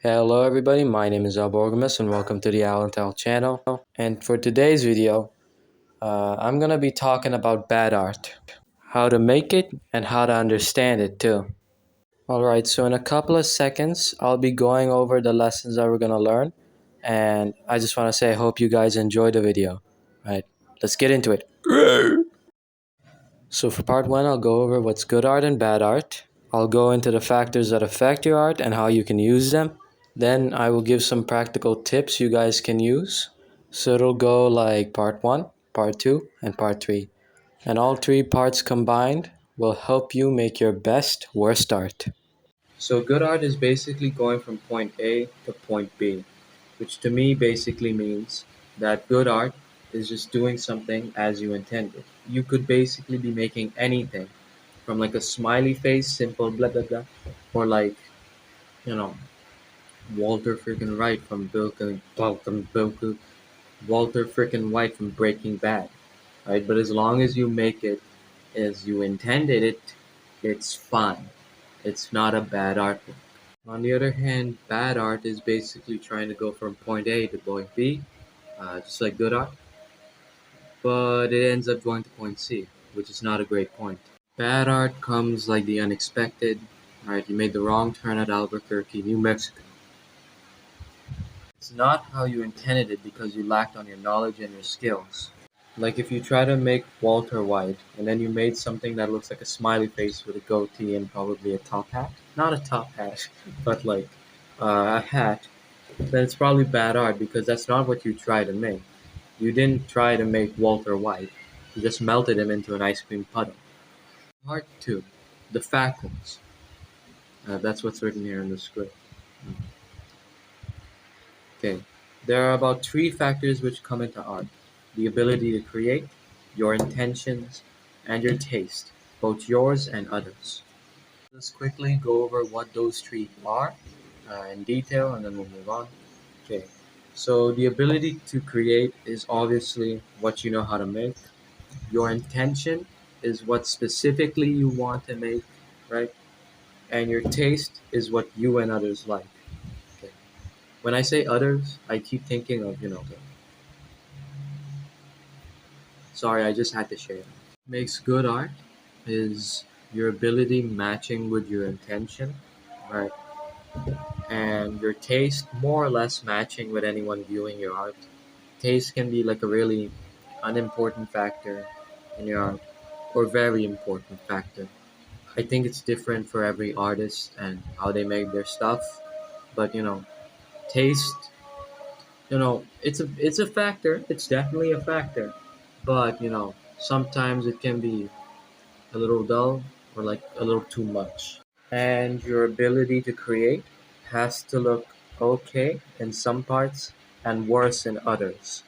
Hello everybody, my name is Alborgamus and welcome to the Alantel channel. And for today's video, I'm gonna be talking about bad art, how to make it and how to understand it too. Alright, so in a couple of seconds, I'll be going over the lessons that we're gonna learn. And I just wanna say I hope you guys enjoy the video. Alright, let's get into it. So for part one, I'll go over what's good art and bad art. I'll go into the factors that affect your art and how you can use them. Then I will give some practical tips you guys can use. So it'll go like part one, part two, and part three. And all three parts combined will help you make your best worst art. So good art is basically going from point A to point B, which to me basically means that good art is just doing something as you intended. You could basically be making anything from like a smiley face, simple blah blah blah, or like, you know, Walter freaking Wright from Walter freaking White from Breaking Bad, right? But as long as you make it as you intended it, it's fine. It's not a bad artwork. On the other hand, bad art is basically trying to go from point A to point B, just like good art, but it ends up going to point C, which is not a great point. Bad art comes like the unexpected, right? You made the wrong turn at Albuquerque, New Mexico. It's not how you intended it because you lacked on your knowledge and your skills. Like if you try to make Walter White and then you made something that looks like a smiley face with a goatee and probably a top hat. Not a top hat, but like a hat. Then it's probably bad art because that's not what you tried to make. You didn't try to make Walter White. You just melted him into an ice cream puddle. Part 2. The factors. That's what's written here in the script. Okay. There are about 3 factors which come into art: the ability to create, your intentions, and your taste, both yours and others. Let's quickly go over what those 3 are in detail and then we'll move on. Okay. So the ability to create is obviously what you know how to make. Your intention is what specifically you want to make, right? And your taste is what you and others like. Okay. When I say others, I keep thinking of, sorry, I just had to share. Makes good art is your ability matching with your intention, right? And your taste more or less matching with anyone viewing your art. Taste can be like a really unimportant factor in your art or very important factor. I think it's different for every artist and how they make their stuff, but taste, it's a factor. It's definitely a factor, but sometimes it can be a little dull or like a little too much. And your ability to create has to look okay in some parts and worse in others.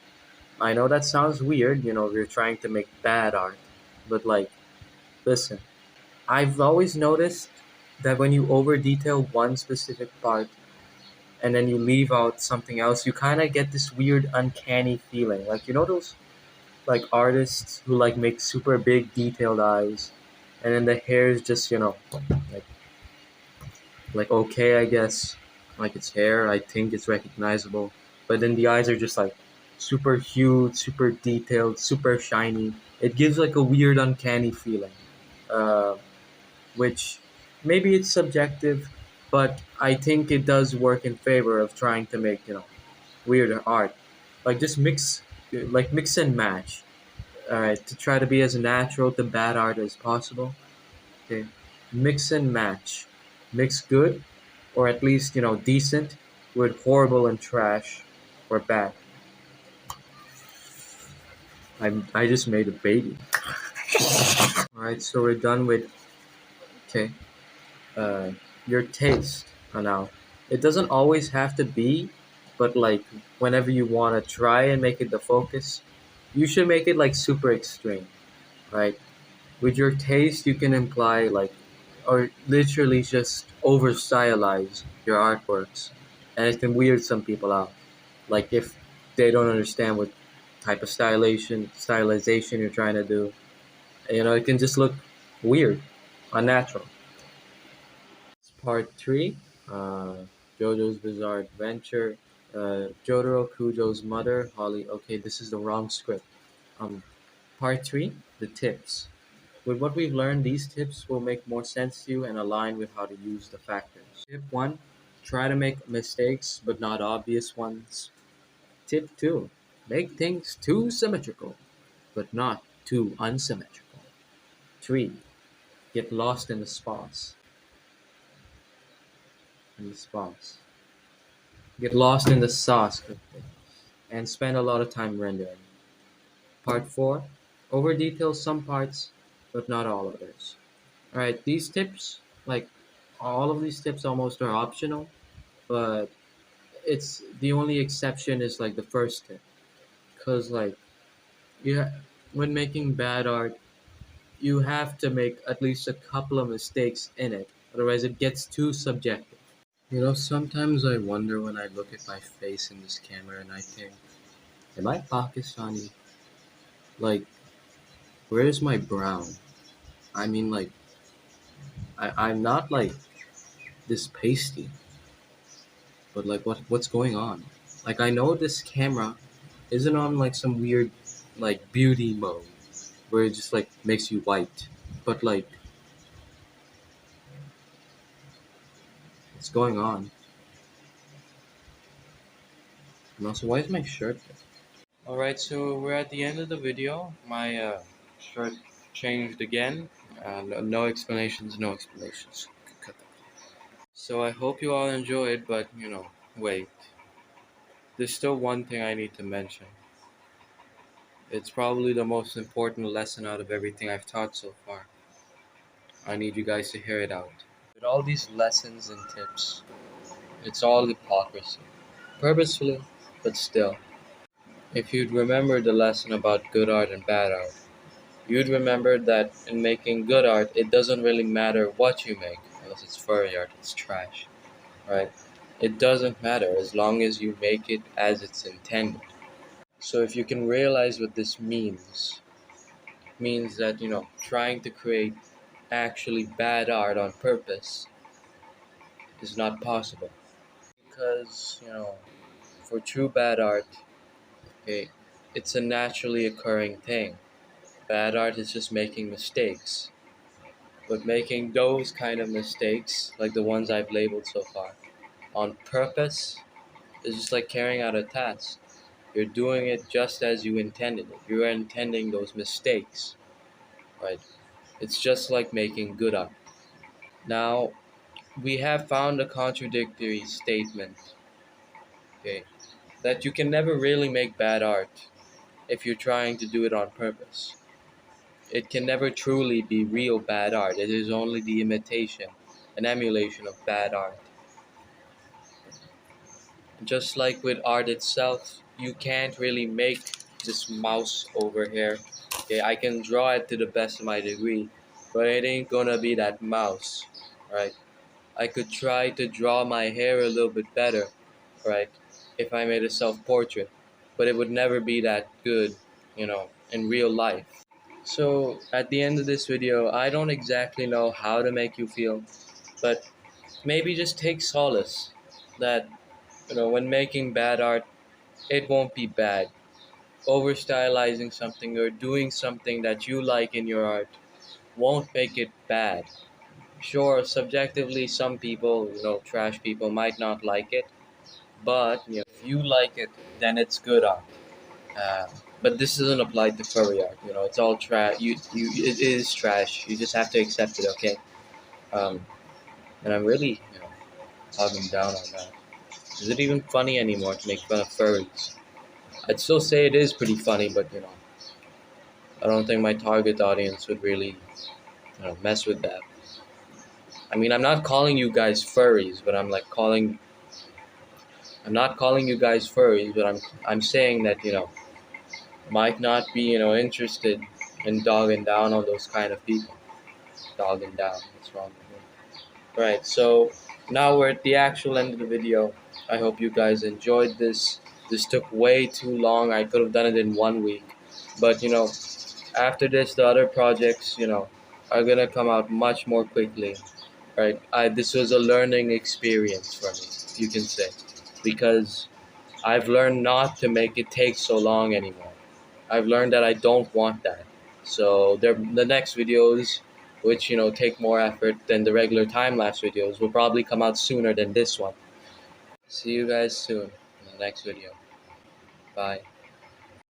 I know that sounds weird, if you're trying to make bad art, but like, listen, I've always noticed that when you over detail one specific part and then you leave out something else, you kind of get this weird uncanny feeling. Like, those like artists who like make super big detailed eyes and then the hair is just, like okay, I guess. Like it's hair, I think it's recognizable. But then the eyes are just like super huge, super detailed, super shiny. It gives like a weird, uncanny feeling. Uh, which maybe it's subjective, but I think it does work in favor of trying to make, weirder art. Like just mix and match. Alright, to try to be as natural to bad art as possible. Okay, mix and match. Mix good, or at least decent, with horrible and trash, or bad. I just made a baby. All right, so we're done with okay. Uh, your taste now. It doesn't always have to be, but like whenever you want to try and make it the focus, you should make it like super extreme, right? With your taste, you can imply like, or literally just over stylize your artworks, and it can weird some people out. Like if they don't understand what type of stylization you're trying to do, it can just look weird, unnatural. Part 3, JoJo's Bizarre Adventure, Jotaro Kujo's mother, Holly. Okay, this is the wrong script. Um, Part 3, the tips. With what we've learned, these tips will make more sense to you and align with how to use the factors. Tip 1, try to make mistakes but not obvious ones. Tip 2, make things too symmetrical but not too unsymmetrical. 3, get lost in the spots. In the spots. Get lost in the sauce quickly and spend a lot of time rendering. Part 4, over detail some parts but not all others. Alright, these tips, like all of these tips almost are optional, but it's the only exception is like the first tip. Cause like yeah, when making bad art, you have to make at least a couple of mistakes in it, otherwise it gets too subjective. You know, sometimes I wonder when I look at my face in this camera and I think, am I Pakistani? Like, where's my brown? I mean, like, I'm not like this pasty, but like, what's going on? Like, I know this camera isn't on like some weird, like, beauty mode where it just like makes you white, but like, what's going on? And also, why is my shirt there? Alright, so we're at the end of the video. My shirt changed again. No explanations, no explanations. Cut that. So I hope you all enjoyed, but wait. There's still one thing I need to mention. It's probably the most important lesson out of everything I've taught so far. I need you guys to hear it out. With all these lessons and tips, it's all hypocrisy. Purposefully, but still. If you'd remember the lesson about good art and bad art, you'd remember that in making good art, it doesn't really matter what you make, unless it's furry art, it's trash, right? It doesn't matter as long as you make it as it's intended. So if you can realize what this means that, trying to create actually bad art on purpose is not possible. Because, for true bad art, okay, it's a naturally occurring thing. Bad art is just making mistakes. But making those kind of mistakes, like the ones I've labeled so far, on purpose, is just like carrying out a task. You're doing it just as you intended it. You're intending those mistakes, right? It's just like making good art. Now, we have found a contradictory statement, okay, that you can never really make bad art if you're trying to do it on purpose. It can never truly be real bad art. It is only the imitation, an emulation of bad art. Just like with art itself, you can't really make this mouse over here. Okay, I can draw it to the best of my degree, but it ain't gonna be that mouse, right? I could try to draw my hair a little bit better, right, if I made a self-portrait, but it would never be that good, in real life. So at the end of this video, I don't exactly know how to make you feel, but maybe just take solace that, when making bad art, it won't be bad. Over stylizing something or doing something that you like in your art won't make it bad. Sure, subjectively, some people, trash people might not like it, but if you like it, then it's good art. Uh, but this doesn't apply to furry art. It's all trash. It is trash. You just have to accept it, okay? Um, and I'm really, talking down on that. Is it even funny anymore to make fun of furries? I'd still say it is pretty funny, but I don't think my target audience would really, mess with that. I mean, I'm not calling you guys furries, but I'm not calling you guys furries, but I'm saying that might not be interested in dogging down on those kind of people. Dogging down, what's wrong with me? Right, so now we're at the actual end of the video. I hope you guys enjoyed this. This took way too long. I could have done it in 1 week, but after this, the other projects are gonna come out much more quickly. Right, this was a learning experience for me. if you can say, because I've learned not to make it take so long anymore. I've learned that I don't want that. So the next videos, which take more effort than the regular time lapse videos, will probably come out sooner than this one. See you guys soon in the next video. Bye.